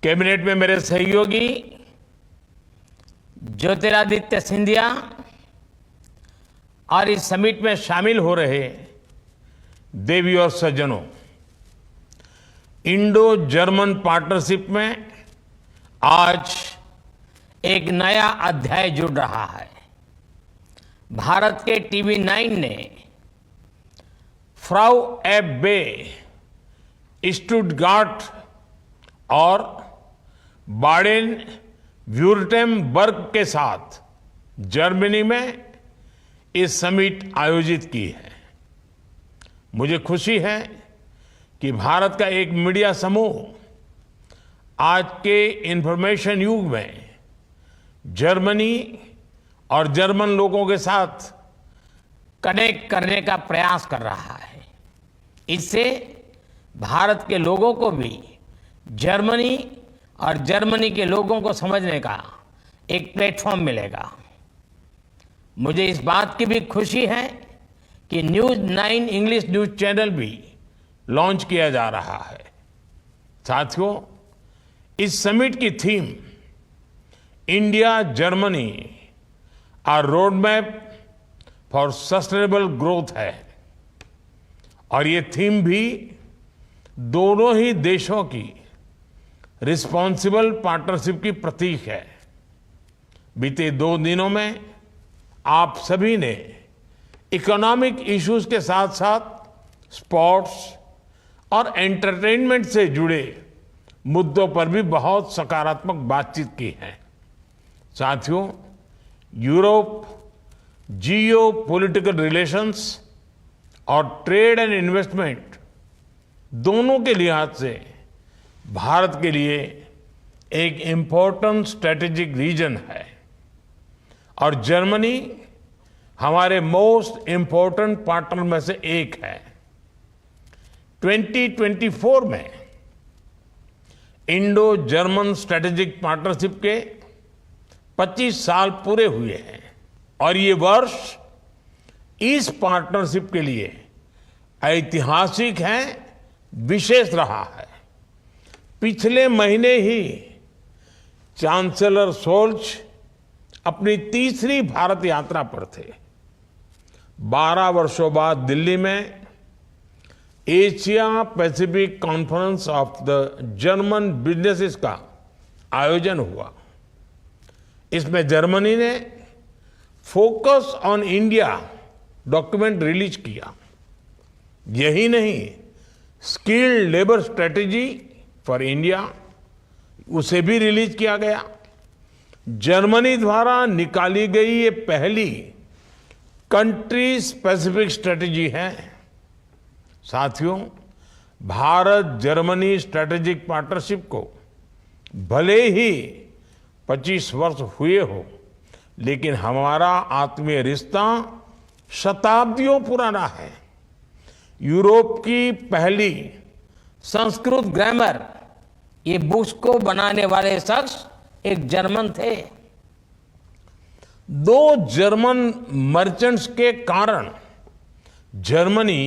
Cabinet में मेरे सहयोगी ज्योतिरादित्य सिंधिया और इस समिट में शामिल हो रहे देवी और सज्जनों, इंडो जर्मन पार्टनरशिप में आज एक नया अध्याय जुड़ रहा है। भारत के TV9 ने फ्राउ एफ बे, स्टुटगार्ट और बाडेन व्यूर्टेम्बर्ग के साथ जर्मनी में इस समिट आयोजित की है। मुझे खुशी है कि भारत का एक मीडिया समूह आज के इंफॉर्मेशन युग में जर्मनी और जर्मन लोगों के साथ कनेक्ट करने का प्रयास कर रहा है। इससे भारत के लोगों को भी जर्मनी और जर्मनी के लोगों को समझने का एक प्लेटफॉर्म मिलेगा। मुझे इस बात की भी खुशी है कि News9 इंग्लिश न्यूज चैनल भी लॉन्च किया जा रहा है। साथियों, इस समिट की theme India Germany our roadmap for sustainable growth है और ये थीम भी दोनों ही देशों की रिस्पॉन्सिबल पार्टनरशिप की प्रतीक है। बीते 2 दिनों में आप सभी ने इकोनॉमिक इश्यूज के साथ साथ स्पोर्ट्स और एंटरटेनमेंट से जुड़े मुद्दों पर भी बहुत सकारात्मक बातचीत की है। साथियों, यूरोप जियो पॉलिटिकल रिलेशंस और ट्रेड एंड इन्वेस्टमेंट दोनों के लिहाज से भारत के लिए एक इम्पोर्टेंट स्ट्रेटेजिक रीजन है और जर्मनी हमारे मोस्ट इम्पोर्टेंट पार्टनर में से एक है। 2024 में इंडो जर्मन स्ट्रेटेजिक पार्टनरशिप के 25 साल पूरे हुए हैं और ये वर्ष इस पार्टनरशिप के लिए ऐतिहासिक है, विशेष रहा है। पिछले महीने ही चांसलर शोल्ज अपनी तीसरी भारत यात्रा पर थे। 12 वर्षों बाद दिल्ली में Asia Pacific conference of the German businesses का आयोजन हुआ। इसमें जर्मनी ने focus on India document release किया। यही नहीं, skilled labour strategy for India उसे भी रिलीज किया गया। जर्मनी द्वारा निकाली गई ये पहली कंट्री स्पेसिफिक स्ट्रेटेजी है। साथियों, भारत जर्मनी स्ट्रेटेजिक पार्टनरशिप को भले ही 25 वर्ष हुए हो, लेकिन हमारा आत्मीय रिश्ता शताब्दियों पुराना है। यूरोप की पहली संस्कृत ग्रामर, ये बुक्स को बनाने वाले शख्स एक जर्मन थे। 2 जर्मन मर्चेंट्स के कारण जर्मनी